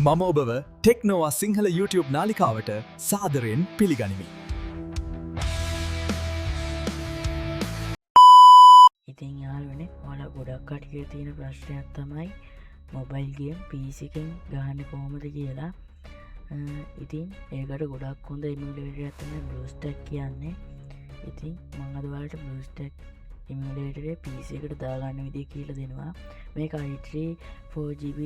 මම ඔබව ටෙක්නෝවා සිංහල YouTube නාලිකාවට සාදරයෙන් පිළිගනිමි. ඉතින් යාළුවනේ ඔයාලා ගොඩක් කට්ටිය තියෙන ප්‍රශ්නයක් තමයි මොබයිල් ගේම් PC එකෙන් ගහන්න කොහොමද කියලා. ඉතින් ඒකට ගොඩක් හොඳ එමුලේටරයක් තමයි BlueStack කියන්නේ. ඉතින් මම අද ඔයාලට BlueStack එමුලේටරේ PC එකට දාගන්න විදිහ කියලා දෙනවා. මේක i3 4GB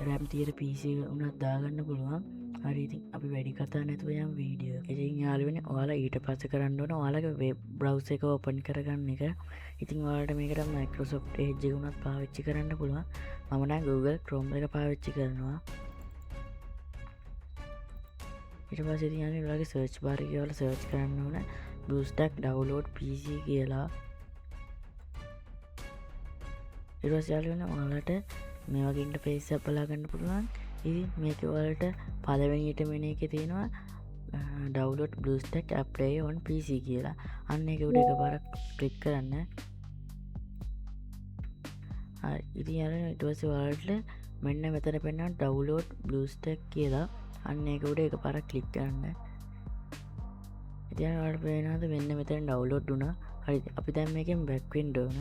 RAM තියෙන PC එක උනත් දාගන්න පුළුවන්. හරි, ඉතින් අපි වැඩි කතා නැතුව යමු වීඩියෝ එකට. ඉතින් යාළුවනේ ඔයාලා ඊට පස්සේ කරන්න ඕන ඔයාලගේ වෙබ් බ්‍රවුසර් එක ඕපන් කරගන්න එක. ඉතින් ඔයාලට මේකට Microsoft Edge එක උනත් පාවිච්චි කරන්න පුළුවන්. මම නම් Google Chrome එක පාවිච්චි කරනවා. ඊට පස්සේ ඉතින් යාළුවනේ ඔයාලගේ search bar එකේ ඔයාලා search කරන්න ඕන BlueStack download PC කියලා. ඊට පස්සේ යාළුවනේ ඔයාලට මේ වගේ ඉන්ටර්ෆේස් එකක් බලා ගන්න පුළුවන්. ඉතින් මේක ඔයාලට පළවෙනියට මෙන්න එකේ තියෙනවා download BlueStack app play on PC කියලා. අන්න ඒක උඩ එකපාරක් ක්ලික් කරන්න. හරි, ඉතින් යාළුවනේ ඊට පස්සේ ඔයාලට මෙන්න මෙතන පෙන්නන download BlueStack කියලා. අන්න ඒක උඩ එකපාරක් ක්ලික් කරන්න. ඉතින් ඔයාලට පේනවාද මෙන්න මෙතන download වුණා. හරි, අපි දැන් මේකෙන් back වෙන්න ඕන.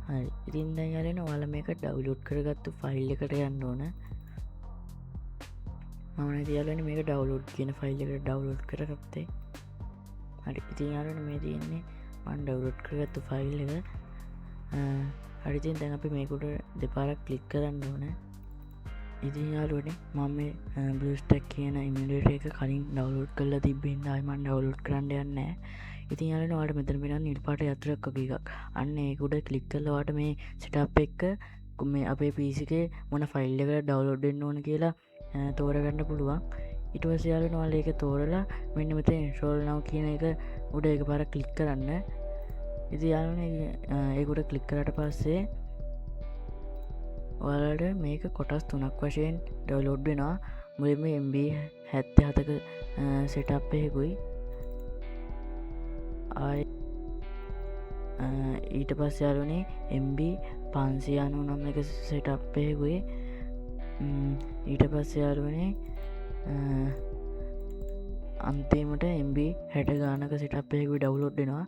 හරි, ඉතින් දැන් යාළුවනේ ඔයාලා මේක ඩවුන්ලෝඩ් කරගත්තු ෆයිල් එකට යන්න ඕන. මම නේද යාළුවනේ මේක ඩවුන්ලෝඩ් කියන ෆයිල් එකට ඩවුන්ලෝඩ් කරගත්තේ. හරි, ඉතින් යාළුවනේ මේ තියෙන්නේ මම ඩවුන්ලෝඩ් කරගත්තු ෆයිල් එක. හරි, ඉතින් දැන් අපි මේකට දෙපාරක් ක්ලික් කරන්න ඕන. ඉතින් යාළුවනේ මම මේ BlueStack කියන එමුලේටර් එක කලින් ඩවුන්ලෝඩ් කරලා තිබ්බේ ඉඳන් ආයි මම ඩවුන්ලෝඩ් කරන්න යන්නේ නැහැ. ඉතින් යාළුවනේ ඔයාලට මෙතන පේනවා නිල් පාට යතුරක් වගේ එකක්. අන්න ඒක උඩ ක්ලික් කරලා ඔයාලට මේ setup එක මේ අපේ PC එකේ මොන ෆයිල් එකකට ඩවුන්ලෝඩ් වෙන්න ඕන කියලා තෝරගන්න පුළුවන්. ඊට පස්සේ යාළුවනේ ඔයාලා ඒක තෝරලා මෙන්න මෙතන install now කියන එක උඩ එකපාරක් ක්ලික් කරන්න. ඉතින් යාළුවනේ ඒක උඩ ක්ලික් කරාට පස්සේ ඔයාලට මේක කොටස් 3ක් වශයෙන් ඩවුන්ලෝඩ් වෙනවා. මුලින්ම MB 77ක setup එකකුයි ඊට පස්සේ යාළුවනේ MB 599 එක setup එකකුයි. ඊට පස්සේ යාළුවනේ අන්තිමට MB 60 ගානක setup එකකුයි ඩවුන්ලෝඩ් වෙනවා.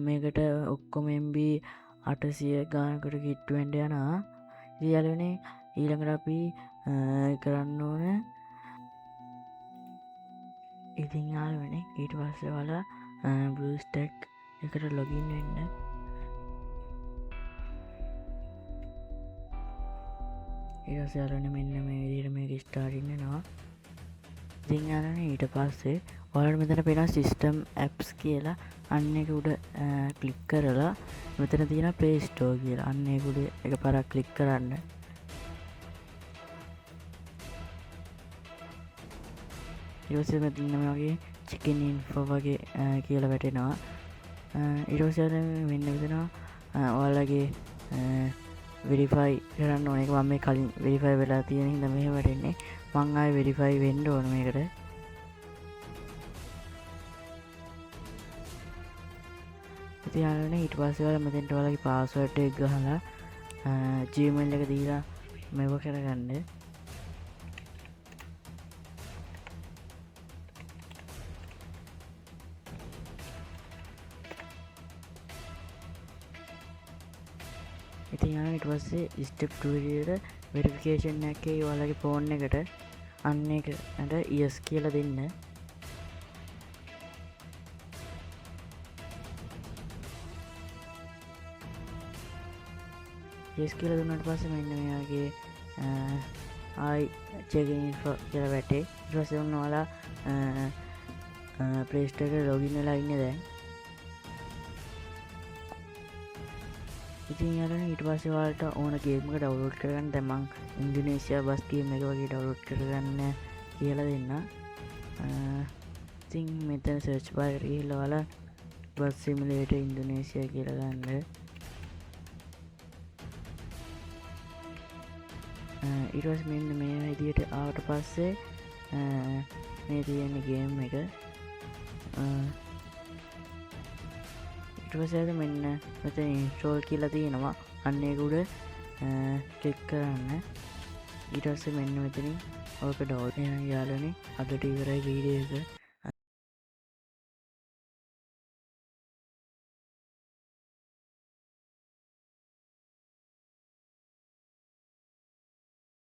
මේකට ඔක්කොම MB 800 ගානකට කිට්ටු වෙන්න යනවා. ඉතින් යාළුවනේ ඊළඟට අපි කරන්න ඕන ඉතින් යාළුවනේ ඊට පස්සේ ඔයාලා BlueStack එකට ලොගින් වෙන්න. ඊට පස්සේ යාළුවනේ මෙන්න මේ විදිහට මේක ස්ටාර්ටින් වෙනවා. ඉතින් යාළුවනේ ඊට පස්සේ ඔයාලට මෙතන පේනවා system apps කියලා. අන්න ඒක උඩ ක්ලික් කරලා මෙතන තියෙන Play Store කියලා. අන්න ඒක උඩ එකපාරක් ක්ලික් කරන්න. ඊට පස්සේ මෙතන මේ වගේ chicken info වගේ කියලා වැටෙනවා. ඊට පස්සේ මෙන්න මෙතන ඔයාලගේ verify කරන්න ඕන එක. මම මේ කලින් verify වෙලා තියෙන හින්දා මෙහෙම වැටෙන්නේ. මං ආයෙ verify වෙන්න ඕන මේකට. ඉතින් යාළුවනේ ඊට පස්සේ ඔයාලා මෙතෙන්ට ඔයාලගේ password එක ගහලා Gmail එක දීලා මේව කරගන්න. ඉතින් යාළුවනේ ඊට පස්සේ step 2 විදියට verification එකේ ඔයාලගේ phone එකට අන්න ඒකට yes කියලා දෙන්න. yes කියලා දුන්නාට පස්සේ මෙන්න මේ වගේ I check in info කියලා වැටේ. ඊට පස්සේ ඔයාලා Play Store එකට login වෙලා ඉන්නේ දැන්. ඉතින් යාළුවනේ ඊට පස්සේ ඔයාලට ඕන ගේම් එක ඩවුන්ලෝඩ් කරගන්න. දැන් මං ඉන්දුනීසියා බස් ගේම් එක වගේ ඩවුන්ලෝඩ් කරගන්න කියලා දෙන්න. ඉතින් මෙතන search bar එකට ගිහලා ඔයාලා බස් සිමුලේටර් ඉන්දුනීසියා කියලා ගන්න. ඊට පස්සේ මෙන්න මේ විදියට ආවට පස්සේ මේ තියෙන ගේම් එක ඊට පස්සේ මෙන්න මෙතන install කියලා තියෙනවා. අන්න ඒක උඩ ක්ලික් කරන්න. ඊටස්සේ මෙන්න මෙතනින් ඕක ඩව් යාලනේ අදට ඉවරයි වීඩියෝ එක